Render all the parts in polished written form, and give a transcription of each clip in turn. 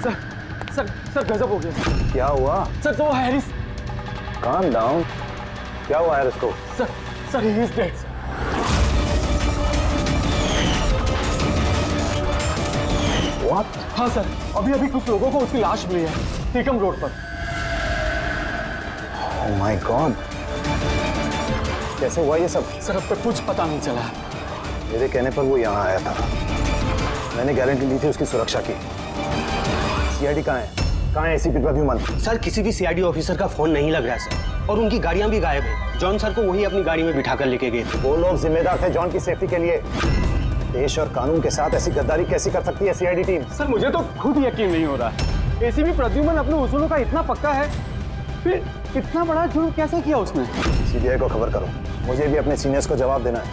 Sir sir sir गजब हो गया। क्या हुआ? सर तो हैरिस। Calm down. क्या हुआ हैरिस को? Sir he is dead. What? हाँ सर, अभी कुछ लोगों को उसकी लाश मिली है टीकम रोड पर। ओह माय गॉड, कैसे हुआ ये सब? सर अब तक कुछ पता नहीं चला। मेरे कहने पर वो यहाँ आया था, मैंने गारंटी ली थी उसकी सुरक्षा की। सीआईडी कहाँ है? कहाँ है एसीपी प्रद्युमन? सर किसी भी सीआईडी ऑफिसर का फोन नहीं लग रहा सर, और उनकी गाड़ियां भी गायब है। जॉन सर को वही अपनी गाड़ी में बिठाकर लेके गए थे। वो लोग जिम्मेदार थे जॉन की सेफ्टी के लिए। देश और कानून के साथ ऐसी गद्दारी कैसी कर सकती है सीआईडी टीम? सर मुझे तो खुद यकीन नहीं हो रहा। एसीपी प्रद्युमन अपने उसूलों का इतना पक्का है, फिर इतना बड़ा जुर्म कैसे किया उसने? सीबीआई को खबर करो, मुझे भी अपने सीनियर्स को जवाब देना है।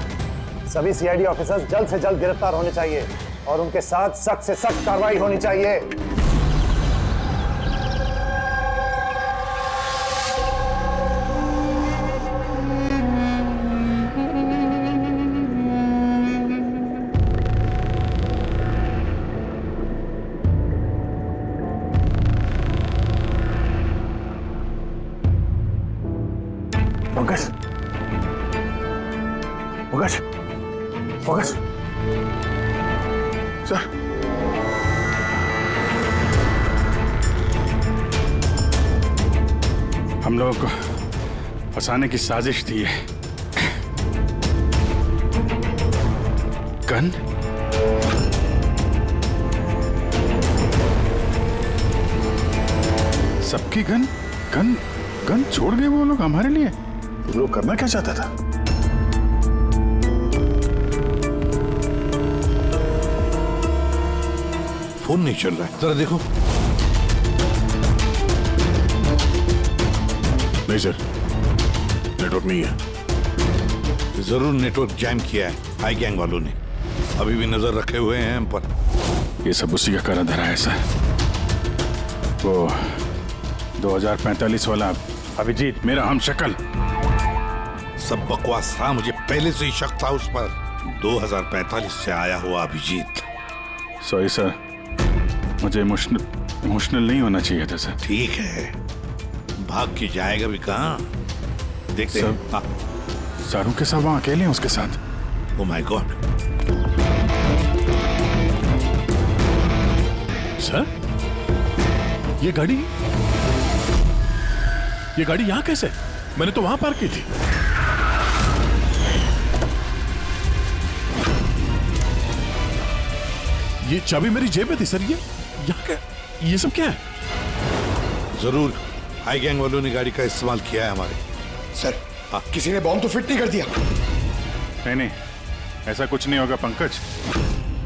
सभी सीआईडी ऑफिसर्स जल्द से जल्द गिरफ्तार होने चाहिए और उनके साथ सख्त से सख्त कार्रवाई होनी चाहिए। पंकज, पंकज, पंकज, सर, हम लोगों को फंसाने की साजिश थी है। गन? सबकी गन? गन? गन छोड़ गए वो लोग हमारे लिए? वो लोग करना क्या चाहता था? फोन नहीं चल रहा है, जरा देखो। नहीं सर, नेटवर्क नहीं है। जरूर नेटवर्क जैम किया है हाई गैंग वालों ने। अभी भी नजर रखे हुए हैं हम पर। ये सब उसी का करा धरा है सर। वो 2045 वाला अभिजीत, मेरा हम शक्ल। सब बकवास था, मुझे पहले से ही शक था उस पर। 2045 से आया हुआ अभिजीत। सॉरी सर, मुझे इमोशनल नहीं होना चाहिए था सर। ठीक है, भाग के जाएगा भी कहाँ? देखते हैं। सारू के साथ वहां अकेले हैं उसके साथ। Oh my God. सर, ये गाड़ी यहाँ कैसे? मैंने तो वहां पार्क की थी। ये चाबी मेरी जेब में थी सर। ये यहाँ क्या? ये सब क्या है? जरूर हाई गैंग वालों ने गाड़ी का इस्तेमाल किया है हमारे। सर, किसी ने बॉम्ब तो फिट नहीं कर दिया? नहीं, ऐसा कुछ नहीं होगा पंकज।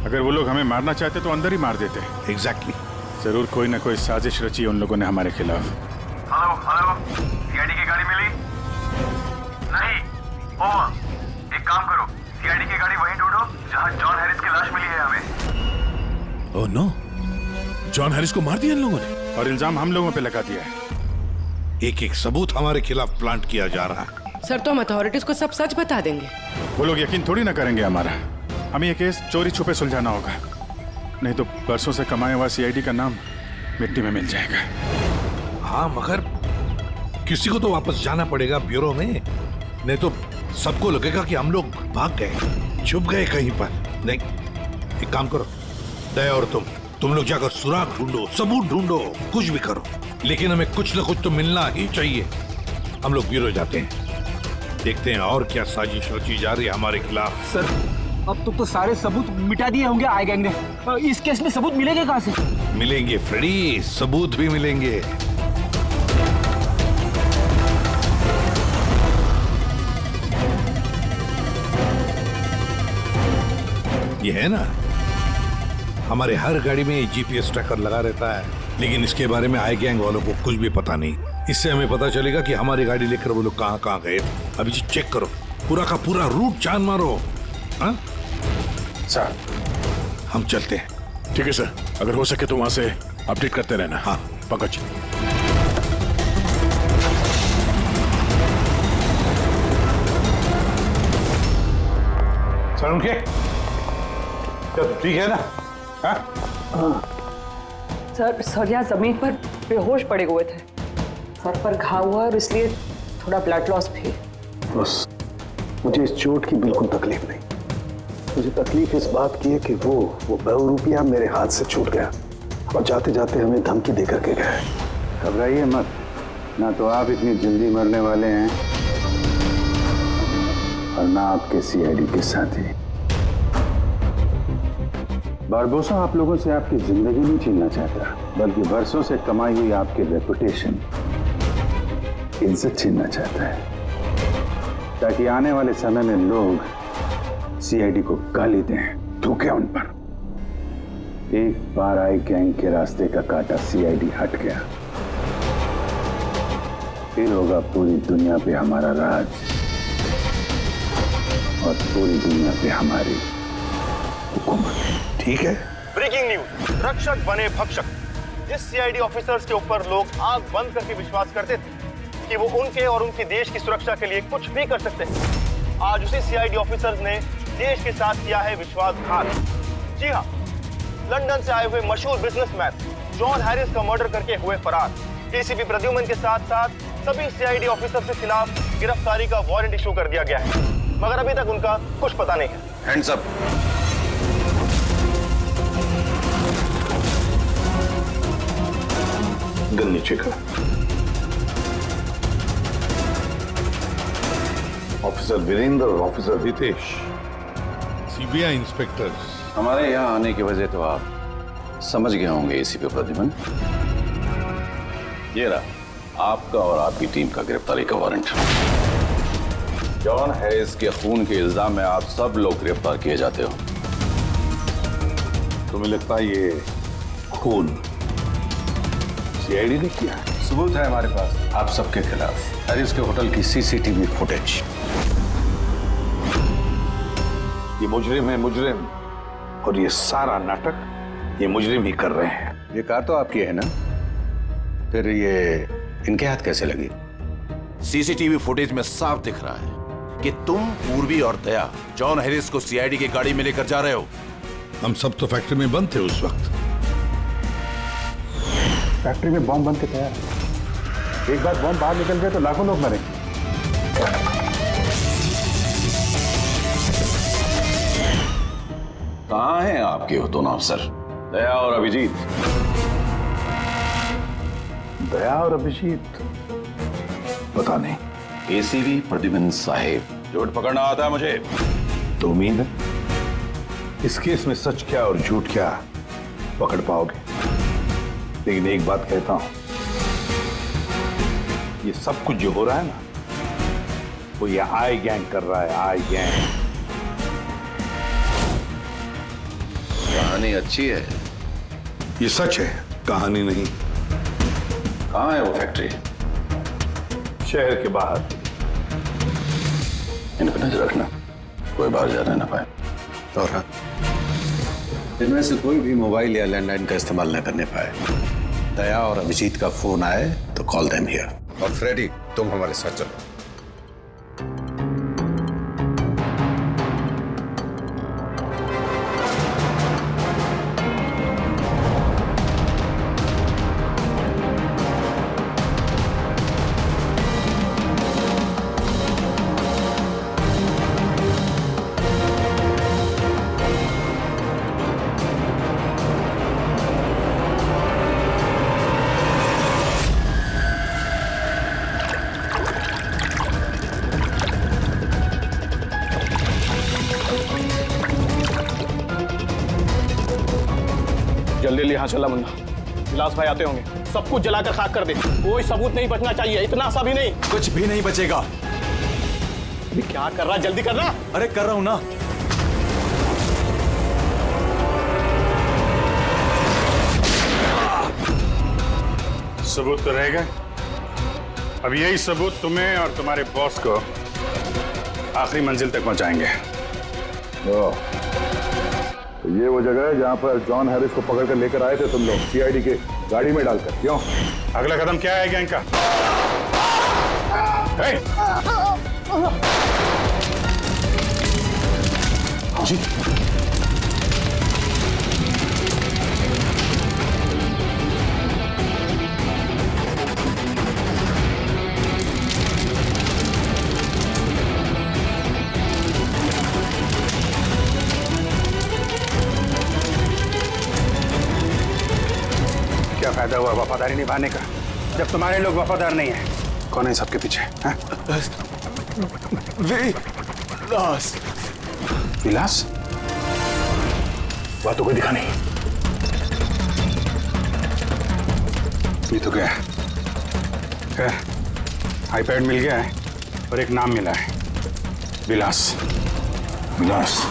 अगर वो लोग हमें मारना चाहते तो अंदर ही मार देते। एग्जैक्टली। जरूर कोई ना कोई साजिश रची है उन लोगों ने हमारे खिलाफ। हेलो, सीआईडी की गाड़ी मिली? नहीं। ओवर, एक काम करो, सीआईडी की गाड़ी वहीं ढूंढो जहां जॉन हैरिस की लाश मिली है हमें। ओह नो, जॉन हैरिस को मार दिया इन लोगों ने और इल्जाम हम लोगों पे लगा दिया है। एक एक सबूत हमारे खिलाफ प्लांट किया जा रहा है। सर तो हम अथॉरिटीज को सब सच बता देंगे। वो लोग यकीन थोड़ी ना करेंगे हमारा। हमें ये केस चोरी छुपे सुलझाना होगा, नहीं तो बरसों से कमाया हुआ सीआईडी का नाम मिट्टी में मिल जाएगा। हाँ, मगर किसी को तो वापस जाना पड़ेगा ब्यूरो में, नहीं तो सबको लगेगा कि हम लोग भाग गए, छुप गए कहीं पर। नहीं, एक काम करो, दया और तुम लोग जाकर सुराग ढूंढो, सबूत ढूंढो, कुछ भी करो, लेकिन हमें कुछ न कुछ तो मिलना ही चाहिए। हम लोग ब्यूरो जाते हैं, देखते हैं और क्या साजिश रची जा रही है हमारे खिलाफ। सर, अब तो सारे सबूत मिटा दिए होंगे आई गैंग ने। इस केस में सबूत मिलेंगे कहाँ से? मिलेंगे फ्रेडी, सबूत भी मिलेंगे। ये है ना, हमारे हर गाड़ी में जीपीएस ट्रैकर लगा रहता है, लेकिन इसके बारे में आई गैंग वालों को कुछ भी पता नहीं। इससे हमें पता चलेगा कि हमारी गाड़ी लेकर वो लोग कहाँ कहाँ गए। अभी जी चेक करो, पूरा का पूरा रूट जान मारो। हाँ सर, हम चलते हैं। ठीक है सर, अगर हो सके तो वहां से अपडेट करते रहना। हाँ पंकज। सर, उनके ठीक है ना? हाँ? सर यहाँ जमीन पर बेहोश पड़े हुए थे। सर पर घाव हुआ और इसलिए थोड़ा ब्लड लॉस भी। बस मुझे इस चोट की बिल्कुल तकलीफ नहीं। मुझे तकलीफ इस बात की है कि वो बहुरूपिया मेरे हाथ से छूट गया और जाते जाते हमें धमकी देकर के गए। घबराइए मत, ना तो आप इतनी जल्दी मरने वाले हैं और ना आपके सीआईडी के साथी। बारबोसा आप लोगों से आपकी जिंदगी नहीं छीनना चाहता, बल्कि वर्षों से कमाई हुई आपकी रेपुटेशन, इज्जत छीनना चाहता है, ताकि आने वाले समय में लोग सीआईडी को गाली दें, थूकें उन पर। एक बार आई गैंग के रास्ते का कांटा सीआईडी हट गया, फिर होगा पूरी दुनिया पे हमारा राज और पूरी दुनिया पे हमारी हुकूमत। ठीक है। ब्रेकिंग न्यूज, रक्षक बने भक्षक। जिस सीआईडी ऑफिसर्स के ऊपर लोग आंख बंद करके विश्वास करते थे कि वो उनके और उनके देश की सुरक्षा के लिए कुछ भी कर सकते हैं, आज उसी सीआईडी ऑफिसर्स ने देश के साथ किया है विश्वासघात। जी हाँ, लंदन से आए हुए मशहूर बिजनेसमैन जॉन हैरिस का मर्डर करके हुए फरार एसीपी प्रद्युमन के साथ साथ सभी सीआईडी ऑफिसर्स के खिलाफ गिरफ्तारी का वारंट इशू कर दिया गया है, मगर अभी तक उनका कुछ पता नहीं है। Hands up. गन नीचे कर। ऑफिसर वीरेंद्र और ऑफिसर रितेश, सीबीआई इंस्पेक्टर्स। हमारे यहाँ आने की वजह तो आप समझ गए होंगे एसीपी प्रद्युमन। ये रहा आपका और आपकी टीम का गिरफ्तारी का वारंट। जॉन हैरिस के खून के इल्जाम में आप सब लोग गिरफ्तार किए जाते हो। तुम्हें लगता है ये खून सीआईडी ने किया है? सबूत है हमारे पास आप सबके खिलाफ। हैरिस के होटल की सीसीटीवी फुटेज। ये मुजरिम है, मुजरिम, और ये सारा नाटक ये मुजरिम ही कर रहे हैं। ये कार तो आपकी है ना, फिर ये इनके हाथ कैसे लगी? सीसीटीवी फुटेज में साफ दिख रहा है कि तुम, पूर्वी और दया जॉन हैरिस को सीआईडी की गाड़ी में लेकर जा रहे हो। हम सब तो फैक्ट्री में बंद थे उस वक्त। फैक्ट्री में बॉम्ब बन के तैयार है। एक बार बॉम्ब बाहर निकल गए तो लाखों लोग मरेंगे। कहाँ हैं आपके वो दोनों अफसर, दया और अभिजीत? दया और अभिजीत पता नहीं। एसीपी प्रद्युमन साहेब, झूठ पकड़ना आता है मुझे। तो उम्मीद है इस केस में सच क्या और झूठ क्या पकड़ पाओगे। लेकिन एक बात कहता हूं, ये सब कुछ जो हो रहा है ना, वो ये आई गैंग कर रहा है। आई गैंग। कहानी अच्छी है। ये सच है, कहानी नहीं। कहाँ है वो फैक्ट्री? शहर के बाहर। इन पर नजर रखना, कोई बाहर जाने ना पाए। और हाँ, इनमें से कोई भी मोबाइल या लैंडलाइन का इस्तेमाल न करने पाए। दया और अभिजीत का फोन आए तो कॉल देम हियर। और फ्रेडी, तुम हमारे साथ चलो। जल्दी यहाँ चला मुन्ना, विलास भाई आते होंगे। सब कुछ जलाकर खाक कर दे, कोई सबूत नहीं बचना चाहिए। इतना सा भी नहीं। कुछ भी नहीं बचेगा। अभी क्या कर रहा, जल्दी करना। अरे कर रहा हूं ना। सबूत तो रहेगा। अब यही सबूत तुम्हें और तुम्हारे बॉस को आखिरी मंजिल तक पहुंचाएंगे। तो ये वो जगह है जहाँ पर जॉन हैरिस को पकड़ कर लेकर आए थे तुम लोग, सीआईडी के गाड़ी में डालकर। क्यों? अगला कदम क्या है गैंग का? जी क्या फायदा हुआ वफादारी निभाने का जब तुम्हारे लोग वफादार नहीं है? कौन है सबके पीछे? हाँ? विलास। विलास? बातों को दिखा नहीं। ये तो गया। आईपैड मिल गया है और एक नाम मिला है, विलास। विलास।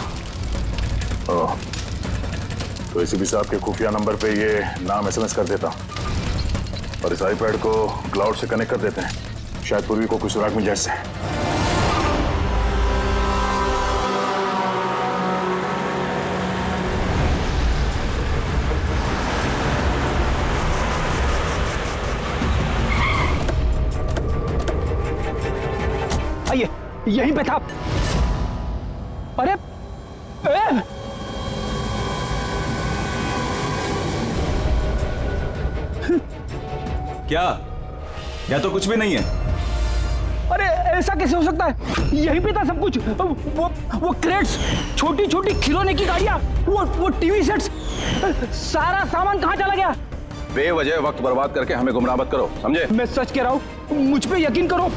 ओह, तो एसीपी साहब के खुफिया नंबर पे ये नाम एसएमएस कर देता और इस आईपैड को क्लाउड से कनेक्ट कर देते हैं, शायद पूर्वी को कुछ सुराग मिल जाए इससे। आइए, यहीं पे था। अरे क्या? या तो कुछ भी नहीं है। अरे ऐसा कैसे हो सकता है? यहीं पे था सब कुछ। वो क्रेट्स, छोटी छोटी खिलौने की गाड़ियां, वो टीवी सेट्स, सारा सामान कहाँ चला गया? बेवजह वक्त बर्बाद करके हमें गुमराह मत करो, समझे? मैं सच कह रहा हूँ, मुझ पे यकीन करो।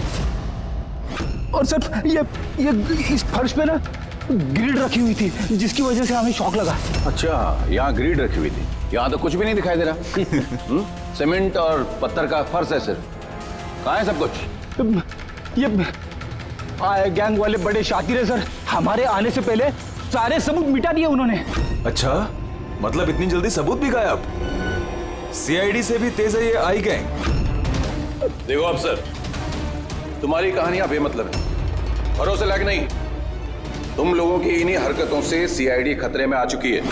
और सर ये इस फर्श पे ना ग्रिड रखी हुई थी जिसकी वजह से हमें शॉक लगा। अच्छा, यहाँ ग्रिड रखी हुई थी, यहाँ तो कुछ भी नहीं दिखाई दे रहा। सीमेंट और पत्थर का फर्श है सिर्फ। कहाँ है सब कुछ? ये गैंग वाले बड़े शातिर है सर, हमारे आने से पहले सारे सबूत मिटा दिए उन्होंने। अच्छा, मतलब इतनी जल्दी सबूत भी गायब? सीआईडी से भी तेज है ये आई गैंग। देखो अफसर, तुम्हारी कहानियां बेमतलब है, भरोसे लायक नहीं। तुम लोगों की इन्हीं हरकतों से सीआईडी खतरे में आ चुकी है।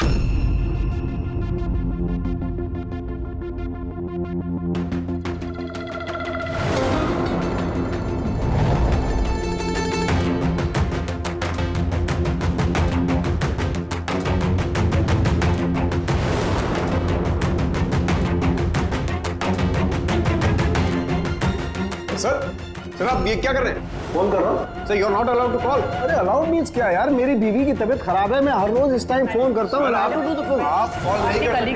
सर आप ये क्या कर रहे हैं? फोन कर रहा हूँ। Sir you are not allowed to call. अरे अलाउड मीन्स क्या यार? मेरी बीवी की तबीयत खराब है, मैं हर रोज इस टाइम फोन करता हूँ। आप कॉल नहीं कर सकते।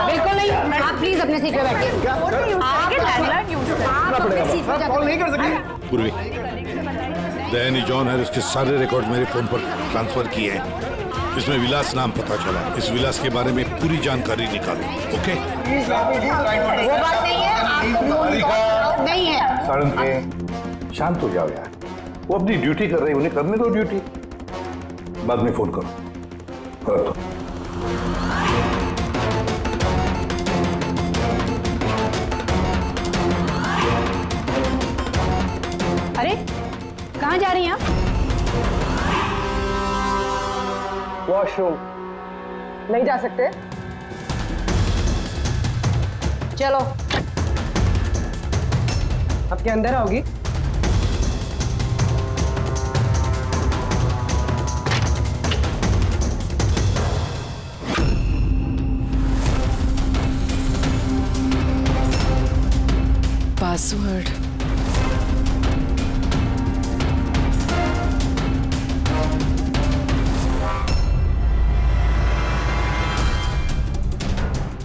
बिल्कुल नहीं। आप प्लीज अपने सीट पे बैठिए। कॉल नहीं कर सकते। पूर्वी, दैनी जॉन हैरिस के सारे रिकॉर्ड मेरे फोन पर ट्रांसफर किए हैं। इसमें विलास नाम पता चला। इस विलास के बारे में पूरी जानकारी निकालो। ओके? वो बात नहीं है, आप नहीं है। सारंग, शांत हो जाओ यार। वो अपनी ड्यूटी कर रहे हैं, उन्हें करने दो ड्यूटी। बाद में फोन करो। अरे कहाँ जा रही हैं आप? वॉशरूम। नहीं जा सकते। चलो। अब क्या अंदर आओगी? पासवर्ड।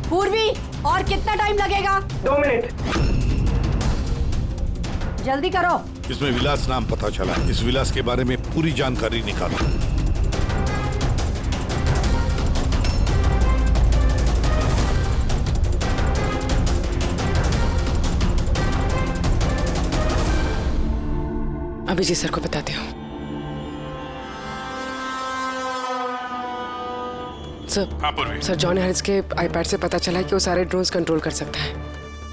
पूर्वी, और कितना टाइम लगेगा? 2 मिनट। जल्दी करो। इसमें विलास नाम पता चला। इस विलास के बारे में पूरी जानकारी निकालो। अभिजीत सर को बताती हूँ। सर जॉन हैरिस के आईपैड से पता चला है कि वो सारे ड्रोन्स कंट्रोल कर सकता है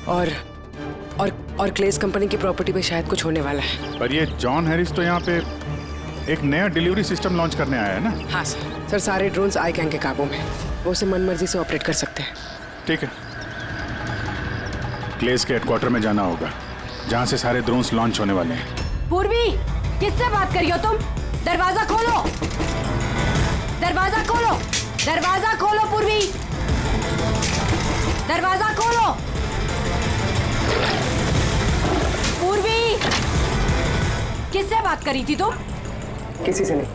और क्लेस कंपनी की प्रॉपर्टी पे शायद कुछ होने वाला है। पर ये जॉन हैरिस तो यहाँ पे एक नया डिलीवरी सिस्टम लॉन्च करने आया है ना? हाँ सर सारे ड्रोन्स आई गैंग के काबू में, वो उसे मनमर्जी से ऑपरेट कर सकते हैं। ठीक है, क्लेस के हेडक्वार्टर में जाना होगा जहाँ से सारे ड्रोन्स लॉन्च होने वाले हैं। पूर्वी, किससे बात कर रही हो तुम? दरवाजा खोलो, दरवाजा खोलो, दरवाजा खोलो पूर्वी, दरवाजा खोलो। पूर्वी, किससे बात करी थी तुम? किसी से नहीं।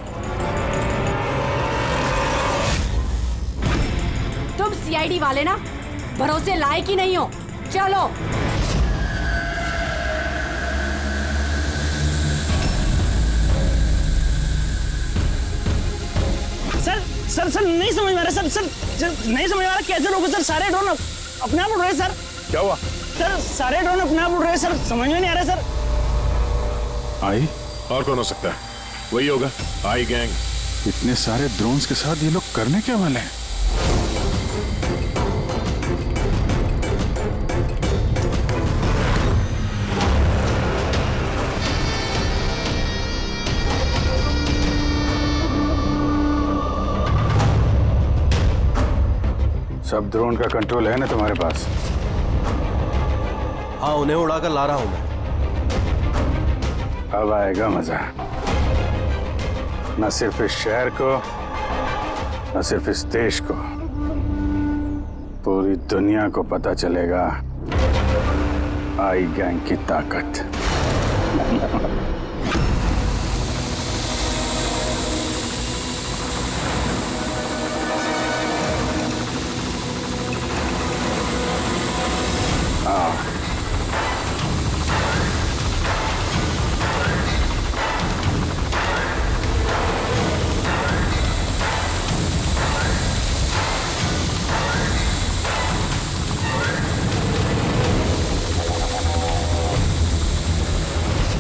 तुम सीआईडी वाले ना? भरोसे लायक ही नहीं हो। चलो। सर नहीं समझ में आ रहा सर नहीं समझ में आ रहा कैसे रोको सर। सारे ड्रोन अपने आप उड़ रहे सर। क्या हुआ सर? सारे ड्रोन अपने आप उड़ रहे सर, समझ में नहीं आ रहा सर। आई और कौन हो सकता है? वही होगा आई गैंग। इतने सारे ड्रोन्स के साथ ये लोग करने क्या वाले हैं? सब ड्रोन का कंट्रोल है ना तुम्हारे पास? हाँ, उन्हें उड़ाकर ला रहा हूं मैं। अब आएगा मजा। न सिर्फ इस शहर को, न सिर्फ इस देश को, पूरी दुनिया को पता चलेगा आई गैंग की ताकत।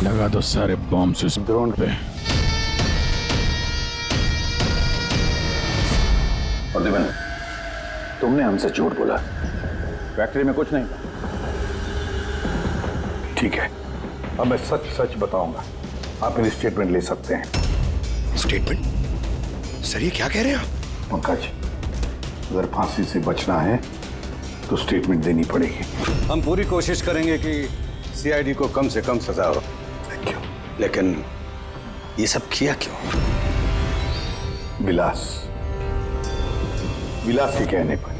लगा दो सारे बॉम्ब्स इस ड्रोन पे। और देवन, तुमने हमसे झूठ बोला, फैक्ट्री में कुछ नहीं। ठीक है, अब मैं सच सच बताऊंगा। आप मेरी स्टेटमेंट ले सकते हैं। स्टेटमेंट? सर ये क्या कह रहे हैं आप? पंकज, अगर फांसी से बचना है तो स्टेटमेंट देनी पड़ेगी। हम पूरी कोशिश करेंगे कि सीआईडी को कम से कम सजा हो। लेकिन ये सब किया क्यों? विलास के कहने पर।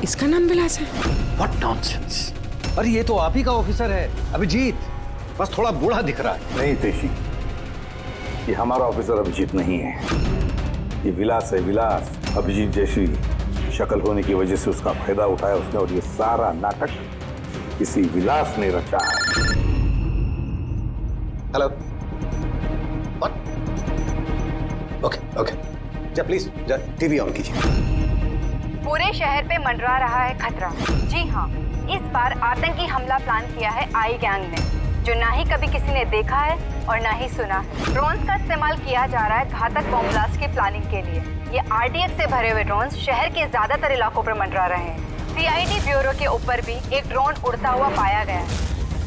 इसका नाम विलास है? What nonsense! अरे ये तो आप ही का ऑफिसर है, अभिजीत। बस थोड़ा बूढ़ा दिख रहा है। नहीं तेशी, ये हमारा ऑफिसर अभिजीत नहीं है, ये विलास है। विलास अभिजीत जैसी शक्ल होने की वजह से उसका फायदा उठाया उसने, और ये सारा नाटक किसी विलास ने रचा है। हेलो। ओके जा प्लीज, जा टीवी ऑन कीजिए। पूरे शहर पे मंडरा रहा है खतरा। जी हाँ, इस बार आतंकी हमला प्लान किया है आई गैंग ने, जो ना ही कभी किसी ने देखा है और ना ही सुना है। ड्रोन्स का इस्तेमाल किया जा रहा है घातक बॉम्ब ब्लास्ट की प्लानिंग के लिए। ये आरडीएक्स से भरे हुए ड्रोन्स शहर के ज्यादातर इलाकों पर मंडरा रहे हैं। सीआईडी ब्यूरो के ऊपर भी एक ड्रोन उड़ता हुआ पाया गया है।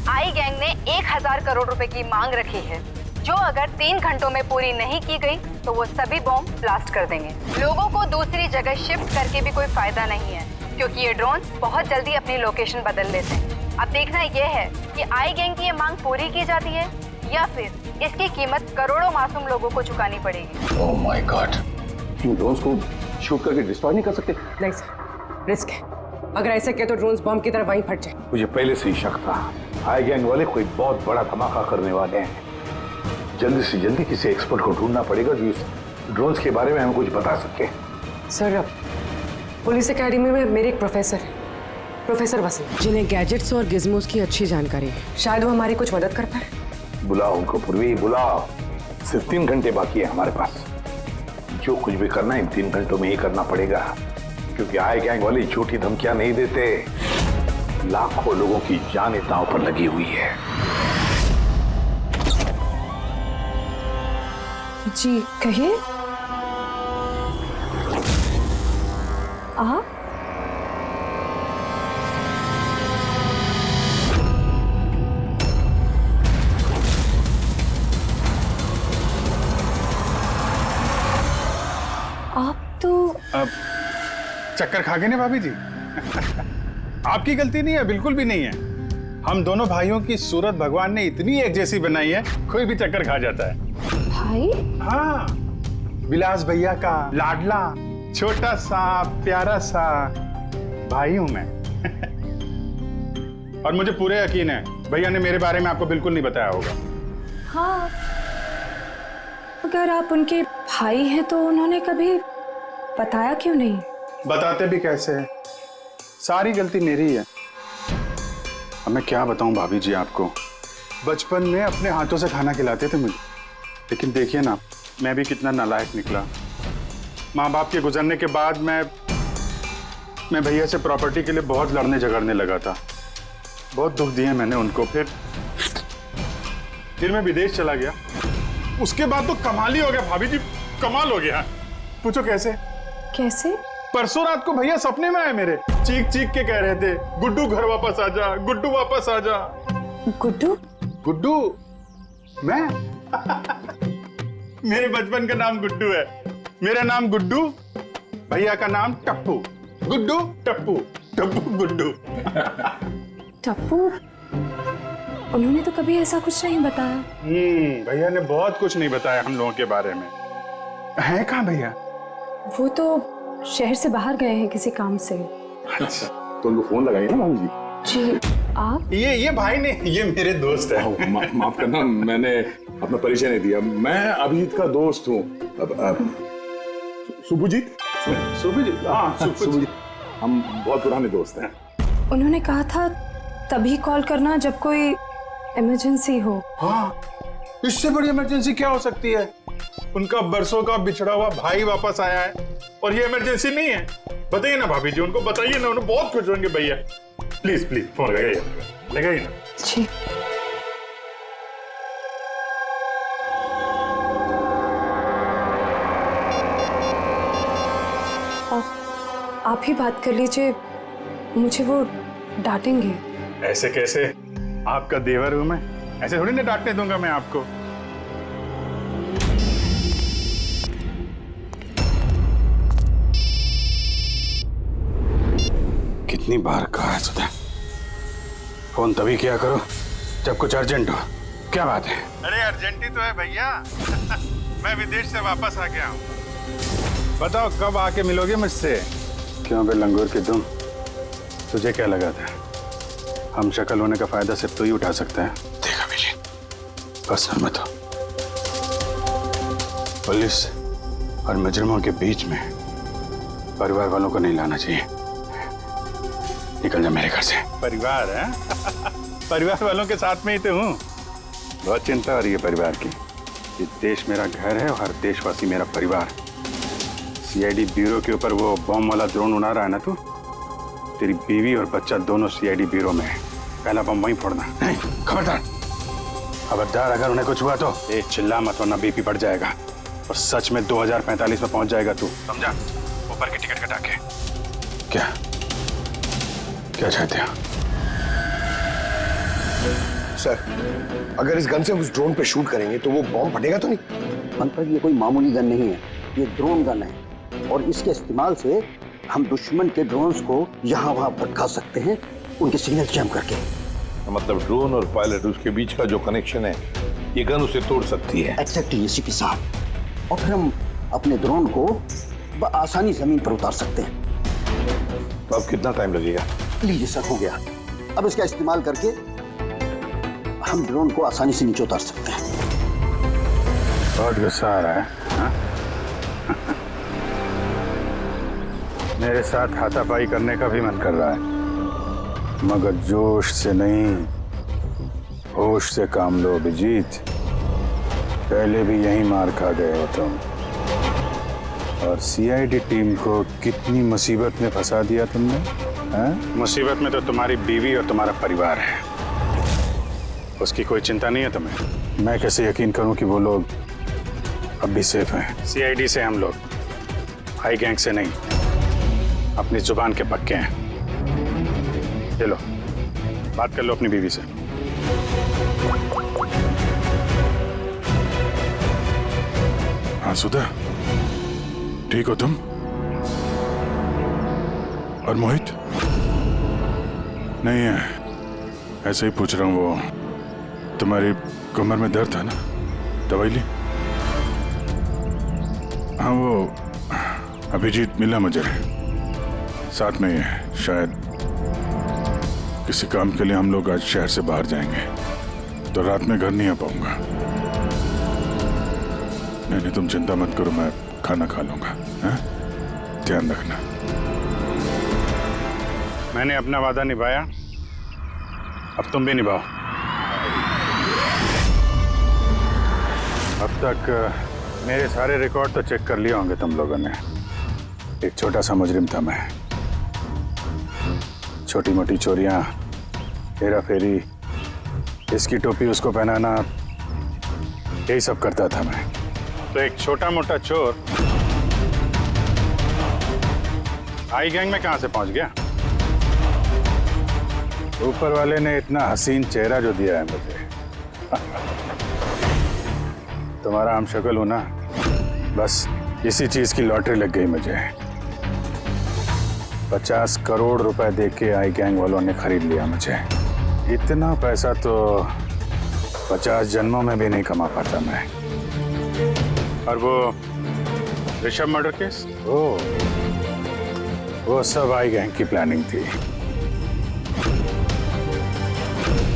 आई गैंग ने 1000 करोड़ रुपए की मांग रखी है, जो अगर 3 घंटों में पूरी नहीं की गई तो वो सभी बॉम्ब ब्लास्ट कर देंगे। लोगों को दूसरी जगह शिफ्ट करके भी कोई फायदा नहीं है, क्योंकि ये ड्रोन बहुत जल्दी अपनी लोकेशन बदल लेते हैं। अब देखना ये है कि आई गैंग की ये मांग पूरी की जाती है या फिर इसकी कीमत करोड़ों मासूम लोगों को चुकानी पड़ेगी। Oh my God, in drones को शूट करके डिस्ट्रॉय नहीं कर सकते? नहीं सर, रिस्क है। अगर ऐसे किया तो ड्रोन्स बॉम्ब की तरह वहीं फट जाए। मुझे पहले से ही शक था, आई गैंग वाले कोई बहुत बड़ा धमाका करने वाले हैं। जल्दी से जल्दी किसी एक्सपर्ट को ढूंढना पड़ेगा जो इस ड्रोन्स के बारे में हमें कुछ बता सके। सर, पुलिस एकेडमी में मेरे एक प्रोफेसर है, प्रोफेसर वसीम, जिन्हें गैजेट्स और गिज़मोस की अच्छी जानकारी है। शायद वो हमारी कुछ मदद कर पाए। बुलाओ उनको पूर्वी, बुलाओ। सिर्फ 3 घंटे बाकी है हमारे पास। जो कुछ भी करना है इन 3 घंटों में ही करना पड़ेगा, क्योंकि आई गैंग वाले झूठी धमकियां नहीं देते। लाखों लोगों की जान दांव पर लगी हुई है। जी कहिए। चक्कर खा गए ना भाभी जी। आपकी गलती नहीं है, बिल्कुल भी नहीं है। हम दोनों भाइयों की सूरत भगवान ने इतनी एक जैसी बनाई है, कोई भी चक्कर खा जाता है। भाई? हाँ, विलास भैया का लाडला छोटा सा प्यारा सा भाई हूं मैं। और मुझे पूरे यकीन है भैया ने मेरे बारे में आपको बिल्कुल नहीं बताया होगा। हाँ, अगर आप उनके भाई हैं तो उन्होंने कभी बताया क्यों नहीं? बताते भी कैसे है, सारी गलती मेरी है। अब मैं क्या बताऊं भाभी जी आपको, बचपन में अपने हाथों से खाना खिलाते थे मुझे, लेकिन देखिए ना मैं भी कितना नालायक निकला। माँ बाप के गुजरने के बाद मैं भैया से प्रॉपर्टी के लिए बहुत लड़ने झगड़ने लगा था, बहुत दुख दिए मैंने उनको। फिर मैं विदेश चला गया, उसके बाद तो कमाल ही हो गया भाभी जी, कमाल हो गया। पूछो कैसे? कैसे? परसों रात को भैया सपने में आए मेरे, चीख चीख के कह रहे थे गुड्डू घर वापस आ जा, गुड्डू वापस आ जा। गुड्डू? गुड्डू? मैं? मेरे बचपन का नाम गुड्डू है, मेरा नाम गुड्डू, भैया का नाम टप्पू। गुड्डू टप्पू, टप्पू गुड्डू। टप्पू? उन्होंने तो कभी ऐसा कुछ नहीं बताया। भैया ने बहुत कुछ नहीं बताया हम लोगों के बारे में। है कहाँ भैया? वो तो शहर से बाहर गए हैं किसी काम से। अच्छा, तो उनको फोन लगाइए ना भाभी जी। जी, आप? ये भाई ने, ये मेरे दोस्त है। माफ करना, मैंने अपना परिचय नहीं दिया। मैं अभिजीत का दोस्त हूँ। सुभजीत? सुभजीत? हाँ, सुभजीत। हम बहुत पुराने दोस्त हैं। उन्होंने कहा था तभी कॉल करना जब कोई इमरजेंसी हो। हाँ, इससे बड़ी इमरजेंसी क्या हो सकती है? उनका बरसों का बिछड़ा हुआ भाई वापस आया है और ये इमरजेंसी नहीं है। बताइए ना भाभी जी, उनको बताइए ना, उन्हें बहुत खुश होंगे भैया। प्लीज प्लीज फोन लगाइए ना। जी। आप ही बात कर लीजिए, मुझे वो डांटेंगे। ऐसे कैसे? आपका देवर हूं मैं, ऐसे थोड़ी ना डांटने दूंगा मैं आपको। कितनी बार कहा है सुधा, फोन तभी किया करो जब कुछ अर्जेंट हो। क्या बात है? अरे अर्जेंट ही तो है भैया। मैं विदेश से वापस आ गया हूँ। बताओ कब आके मिलोगे मुझसे? क्यों बे लंगूर की तुम, तुझे क्या लगा था हम शक्ल होने का फायदा सिर्फ तू ही उठा सकता है? देखा मिली, बस मत हो। पुलिस और मुजरिमों के बीच में परिवार वालों को नहीं लाना चाहिए। निकल जा मेरे घर से। परिवार है? परिवार वालों के साथ में ही तो हूँ। बहुत चिंता हो रही है परिवार की। ये देश मेरा घर है और हर देशवासी मेरा परिवार। सीआईडी ब्यूरो के ऊपर वो बॉम्ब वाला ड्रोन उड़ा रहा है ना तू, तेरी बीवी और बच्चा दोनों सीआईडी ब्यूरो में है। पहला बम वहीं फोड़ना। नहीं, खबरदार खबरदार, अगर उन्हें कुछ हुआ तो चिल्ला मत वरना बीपी बढ़ जाएगा और सच में 2045 में पहुंच जाएगा तू, समझा? ऊपर की टिकट कटा के। क्या क्या चाहते हो? सर, अगर इस गन से उस ड्रोन पे शूट करेंगे तो वो बॉम्ब फटेगा तो नहीं? पंकज, ये कोई मामूली गन नहीं है, ये ड्रोन गन है और इसके इस्तेमाल से हम दुश्मन के ड्रोन्स को यहाँ वहाँ भटका सकते हैं, उनके सिग्नल जैम करके। मतलब ड्रोन और पायलट, उसके बीच का जो कनेक्शन है ये गन उसे तोड़ सकती है। एक्जैक्टली इसी के साथ। और फिर हम अपने ड्रोन को आसानी जमीन पर उतार सकते हैं। तो अब कितना टाइम लगेगा? लीजिए सर, हो गया। अब इसका इस्तेमाल करके हम ड्रोन को आसानी से नीचे उतार सकते हैं। बहुत गुस्सा आ रहा है हा? मेरे साथ हाथापाई करने का भी मन कर रहा है, मगर जोश से नहीं, होश से काम लो अभिजीत। पहले भी यही मार खा गए हो तुम, और सीआईडी टीम को कितनी मुसीबत में फंसा दिया तुमने। मुसीबत में तो तुम्हारी बीवी और तुम्हारा परिवार है, उसकी कोई चिंता नहीं है तुम्हें। मैं कैसे यकीन करूं कि वो लोग अब भी सेफ हैं? सीआईडी से हम लोग, हाई गैंग से नहीं, अपनी जुबान के पक्के हैं। चलो बात कर लो अपनी बीवी से। हाँ सुधा, ठीक हो तुम? और मोहित? नहीं है, ऐसे ही पूछ रहा हूँ। वो तुम्हारी कमर में दर्द था ना, दवाई ली? हाँ, वो अभिजीत मिला मुझे, साथ में है। शायद किसी काम के लिए हम लोग आज शहर से बाहर जाएंगे, तो रात में घर नहीं आ पाऊंगा। नहीं, तुम चिंता मत करो, मैं खाना खा लूंगा। हाँ? ध्यान रखना। मैंने अपना वादा निभाया, अब तुम भी निभाओ। अब तक मेरे सारे रिकॉर्ड तो चेक कर लिए होंगे तुम लोगों ने। एक छोटा सा मुजरिम था मैं। छोटी मोटी चोरियां, हेरा फेरी, इसकी टोपी उसको पहनाना, यही सब करता था मैं। तो एक छोटा मोटा चोर आई गैंग में कहां से पहुंच गया? ऊपर वाले ने इतना हसीन चेहरा जो दिया है मुझे। तुम्हारा हम शक्ल हो ना, बस इसी चीज की लॉटरी लग गई मुझे। 50 करोड़ रुपए देके आई गैंग वालों ने खरीद लिया मुझे। इतना पैसा तो 50 जन्मों में भी नहीं कमा पाता मैं। और वो ऋषभ मर्डर केस, वो सब आई गैंग की प्लानिंग थी।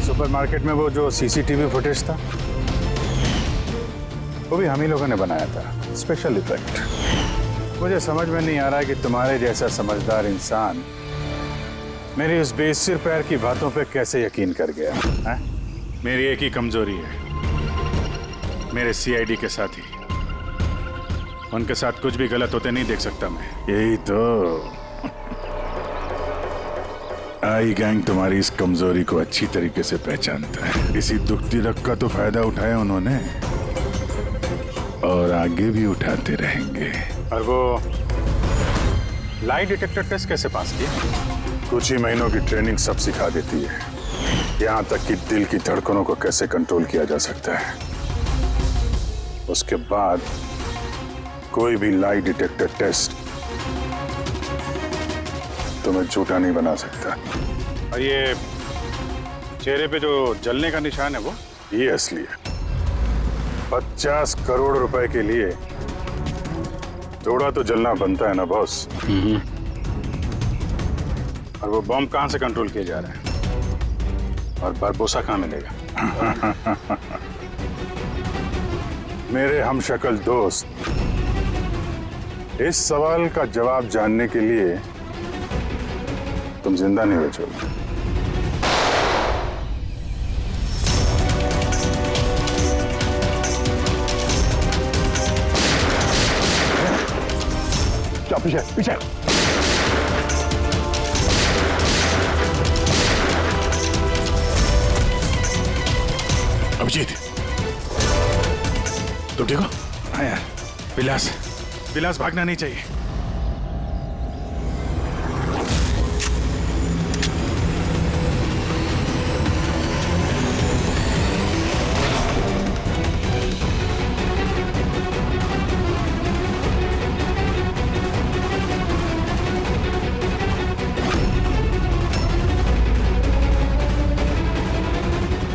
सुपरमार्केट में वो जो सीसीटीवी फुटेज था, वो भी हम ही लोगों ने बनाया था, स्पेशल इफेक्ट। मुझे समझ में नहीं आ रहा है कि तुम्हारे जैसा समझदार इंसान मेरी उस बेसिर पैर की बातों पे कैसे यकीन कर गया है? मेरी एक ही कमजोरी है, मेरे सीआईडी के साथी। उनके साथ कुछ भी गलत होते नहीं देख सकता मैं। यही तो आई गैंग तुम्हारी इस कमजोरी को अच्छी तरीके से पहचानता है। इसी दुखती रग का तो फायदा उठाया उन्होंने, और आगे भी उठाते रहेंगे। और वो लाई डिटेक्टर टेस्ट कैसे पास किया? कुछ ही महीनों की ट्रेनिंग सब सिखा देती है, यहाँ तक कि दिल की धड़कनों को कैसे कंट्रोल किया जा सकता है। उसके बाद कोई भी लाई डिटेक्टर टेस्ट तुम्हें झूठा नहीं बना सकता। और ये चेहरे पे जो जलने का निशान है, वो ये असली है। 50 करोड़ रुपए के लिए थोड़ा तो जलना बनता है ना बॉस। और वो बॉम्ब कहां से कंट्रोल किया जा रहा है, और बारबोसा कहां मिलेगा? मेरे हमशक्ल दोस्त, इस सवाल का जवाब जानने के लिए तुम जिंदा नहीं बचोगे। पीछे पीछे। अभिजीत, तुम ठीक हो? हाँ यार, विलास भागना नहीं चाहिए।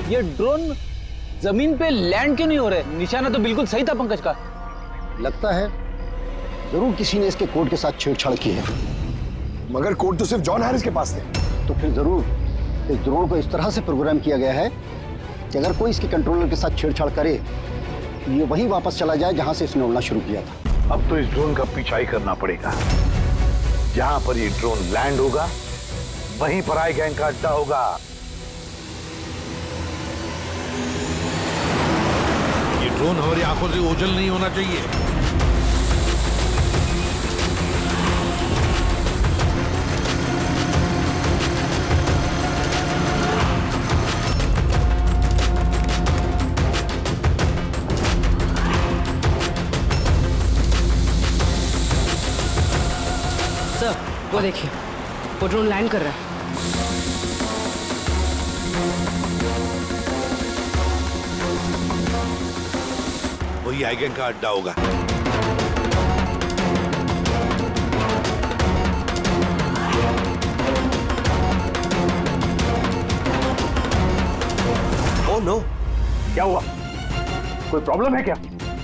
ये ड्रोन जमीन पे लैंड क्यों नहीं हो रहे? निशाना तो बिल्कुल सही था पंकज का। लगता है जरूर किसी ने इसके कोड के साथ छेड़छाड़ की है। मगर कोड तो सिर्फ जॉन हैरिस के पास थे। तो फिर जरूर इस ड्रोन को इस तरह से प्रोग्राम किया गया है कि अगर कोई इसके कंट्रोलर के साथ छेड़छाड़ करे तो ये वहीं वापस चला जाए जहां से इसने उड़ना शुरू किया था। अब तो इस ड्रोन का पीछा ही करना पड़ेगा। जहां पर ये ड्रोन लैंड होगा, वहीं पर आई गैंग का अड्डा होगा। ये ड्रोन हमारी आंखों से ओझल नहीं होना चाहिए। सर, वो देखिए, वो ड्रोन लैंड कर रहा है। वही आई गैंग का अड्डा होगा। नो। क्या हुआ? कोई प्रॉब्लम है क्या?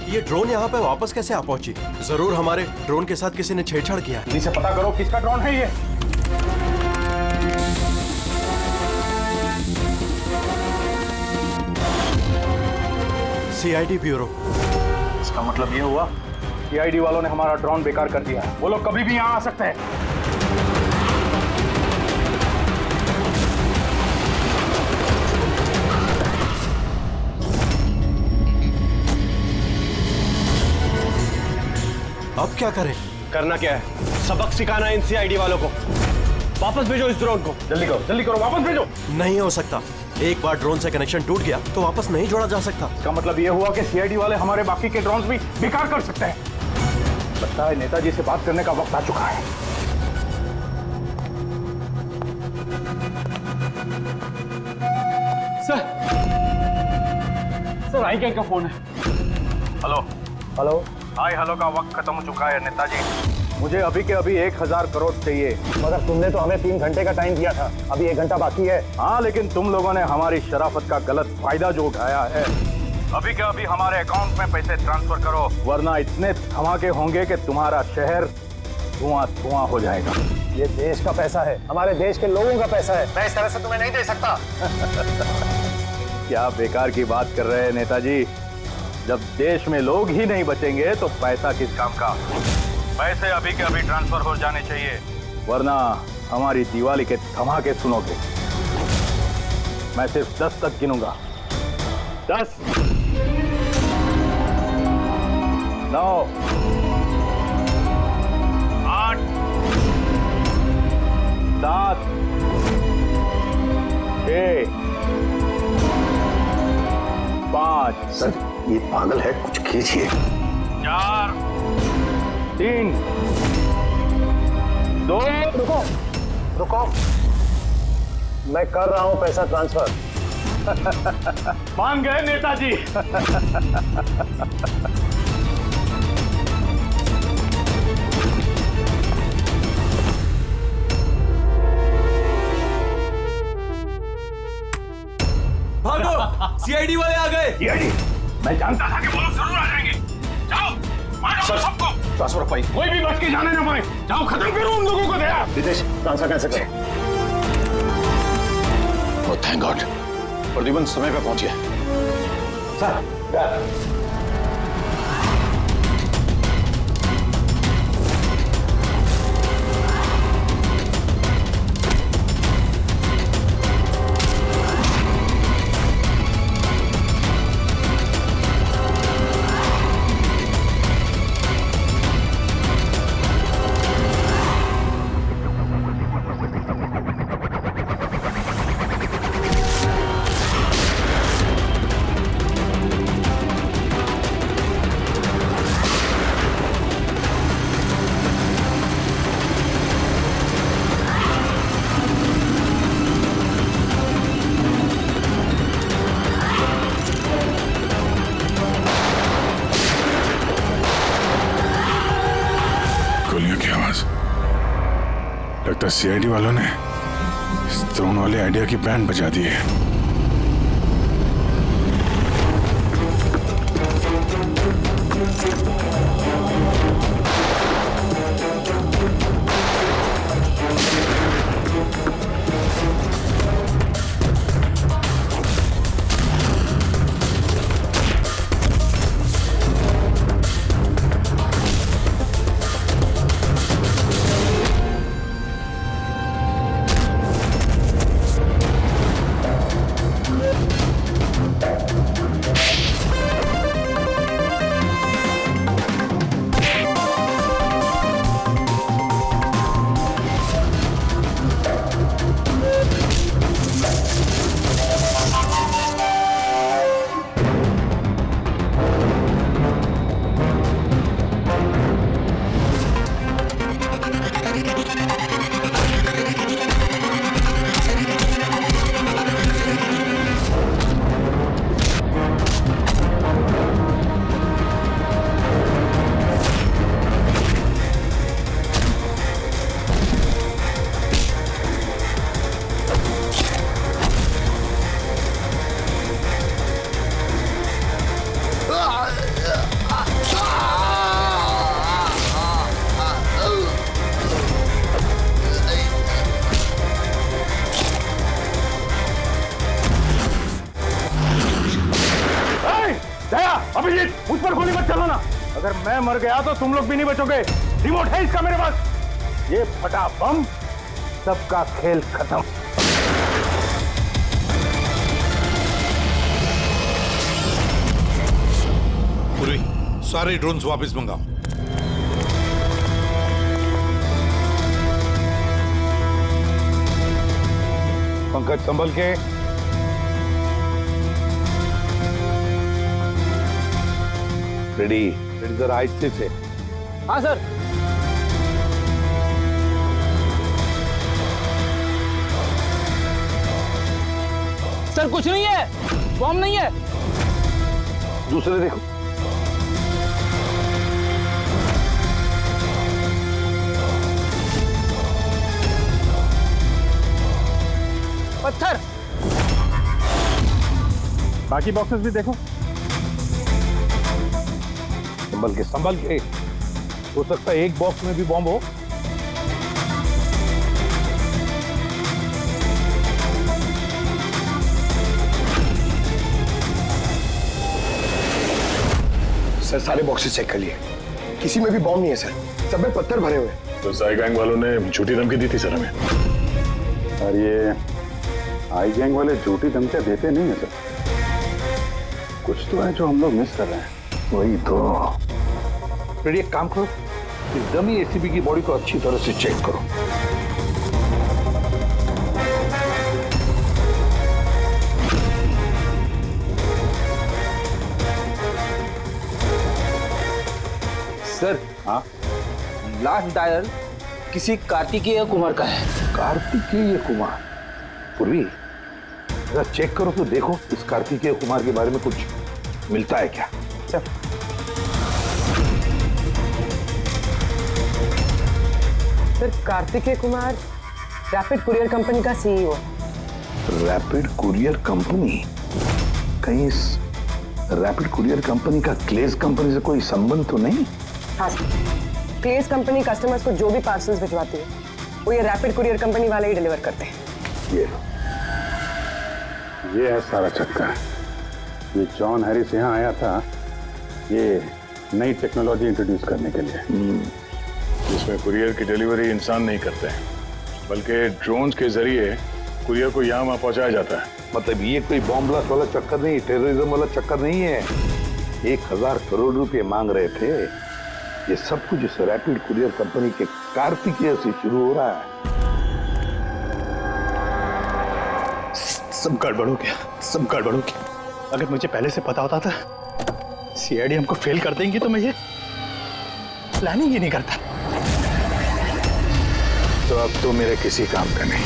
ये ड्रोन यहाँ पे वापस कैसे आ पहुंची? जरूर हमारे ड्रोन के साथ किसी ने छेड़छाड़ किया है। इसे पता करो किसका ड्रोन है ये। CID bureau. इसका मतलब ये हुआ सीआईडी वालों ने हमारा ड्रोन बेकार कर दिया है। वो लोग कभी भी यहाँ आ सकते हैं। अब क्या करें? करना क्या है? सबक सिखाना है इन सीआईडी वालों को। वापस भेजो इस ड्रोन को। जल्दी करो वापस भेजो। नहीं हो सकता। एक बार ड्रोन से कनेक्शन टूट गया तो वापस नहीं जोड़ा जा सकता। इसका मतलब ये हुआ कि सीआईडी वाले हमारे बाकी के ड्रोन्स भी बेकार कर सकते हैं। लगता है नेताजी से बात करने का वक्त आ चुका है। सर आई गैंग का फोन है। हेलो। हाय हेलो का वक्त खत्म हो चुका है नेताजी। मुझे अभी के अभी 1000 करोड़ चाहिए। मगर तुमने तो हमें 3 घंटे का टाइम दिया था, अभी 1 घंटा बाकी है। हाँ, लेकिन तुम लोगों ने हमारी शराफत का गलत फायदा जो उठाया है। अभी के अभी हमारे अकाउंट में पैसे ट्रांसफर करो, वरना इतने धमाके होंगे कि तुम्हारा शहर धुआं हो जाएगा। ये देश का पैसा है, हमारे देश के लोगों का पैसा है। मैं इस तरह से तुम्हें नहीं दे सकता। क्या बेकार की बात कर रहे हैं नेताजी? जब देश में लोग ही नहीं बचेंगे तो पैसा किस काम का? पैसे अभी के अभी ट्रांसफर हो जाने चाहिए, वरना हमारी दिवाली के धमाके सुनोगे। मैं सिर्फ 10 तक गिनूंगा। 10, 9, 8, 7, 6, 5। सर ये पागल है, कुछ खींचिए। 4, 3, 2। रुको, मैं कर रहा हूं पैसा ट्रांसफर। मान गए नेताजी। भागो, सीआईडी वाले आ गए। सीआईडी? मैं जानता था कि वो लोग जरूर आ जाएंगे। जाओ, मारो सबको। ट्रांसफर पाई। कोई भी बच के जाने ना पाए। जाओ, खत्म करो उन लोगों को। दया रितेश, ट्रांसफर कैंसिल करें। ओह थैंक गॉड, प्रद्युमन समय पे पहुंच गया। सर, लगता है सीआईडी वालों ने इस ड्रोन वाले आइडिया की बैंड बजा दी है। दया, अभिजीत, मुझ पर गोली मत चलाना। अगर मैं मर गया तो तुम लोग भी नहीं बचोगे। रिमोट है इसका मेरे पास। ये फटा बम, सबका खेल खत्म। पूर्वी, सारे ड्रोन्स वापस मंगाओ। पंकज संभल के। रेडी रेडी सर, आहिस्ते से। हाँ सर। सर कुछ नहीं है, बॉम्ब नहीं है। दूसरे देखो। पत्थर। बाकी बॉक्सेस भी देखो। संभल के, संभल के। हो सकता है एक बॉक्स में भी बॉम्ब हो। सर सारे बॉक्सेस चेक कर लिए, किसी में भी बॉम्ब नहीं है सर, सब में पत्थर भरे हुए हैं। तो साई गैंग वालों ने झूठी धमकी दी थी सर हमें। और ये आई गैंग वाले झूठी धमकियां देते नहीं है सर। कुछ तो है जो हम लोग मिस कर रहे हैं। वही तो। रेडी, एक काम करो, इस डमी एसीबी की बॉडी को अच्छी तरह से चेक करो। सर, हाँ, लास्ट डायल किसी कार्तिकेय कुमार का है। कार्तिकेय कुमार? पूर्वी, जरा चेक करो तो देखो इस कार्तिकेय कुमार के बारे में कुछ मिलता है क्या। Sir Kartikeya Kumar rapid courier company का सीईओ। Rapid courier company? कहीं इस रैपिड कुरियर कंपनी का क्लेज कंपनी से कोई संबंध तो नहीं? हाँ सर, क्लेज कंपनी कस्टमर्स को जो भी पार्सल्स भिजवाती है वो ये रैपिड कुरियर कंपनी वाले ही डिलीवर करते हैं। ये है सारा चक्कर। ये जॉन हैरिस यहाँ आया था ये नई टेक्नोलॉजी इंट्रोड्यूस करने के लिए। जिसमें कुरियर की डिलीवरी इंसान नहीं करते हैं, बल्कि ड्रोन्स के जरिए कुरियर को यहाँ वहाँ पहुँचाया जाता है। मतलब ये कोई बॉम्ब ब्लास्ट वाला चक्कर नहीं, टेररिज्म वाला चक्कर नहीं है। 1000 करोड़ रुपए मांग रहे थे। ये सब कुछ इस रैपिड कुरियर कंपनी के कार्तिकेय से शुरू हो रहा है। सब गड़बड़ हो गया, सब गड़बड़ हो गया। अगर मुझे पहले से पता होता था सीआईडी हमको फेल कर देंगी तो मैं ये प्लानिंग ही नहीं करता। तो अब तो मेरे किसी काम का नहीं।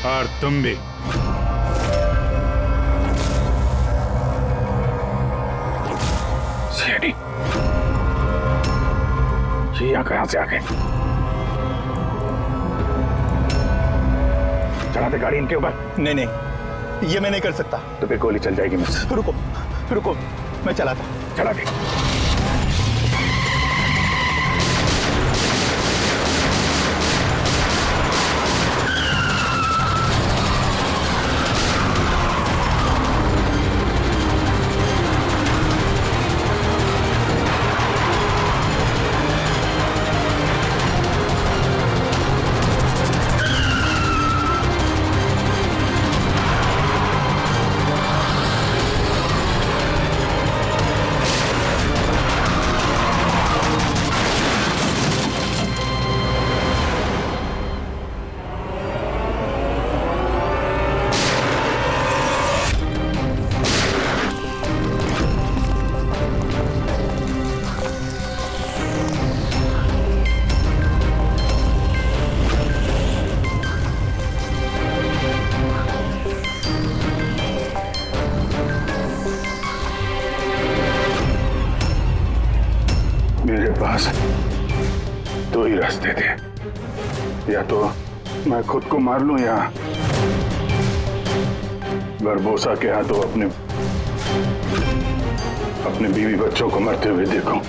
और तुम भी। सीआईडी ये यहाँ कहां से आ गए? चला दे गाड़ी इनके ऊपर। नहीं नहीं, ये मैं नहीं कर सकता। तो फिर गोली चल जाएगी मुझसे। रुको रुको, मैं चलाता। चला दे। मेरे पास दो ही रास्ते थे, या तो मैं खुद को मार लूं या बरबोसा के हाथों अपने बीवी बच्चों को मरते हुए देखूं।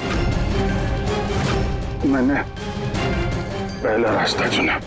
मैंने पहला रास्ता चुना।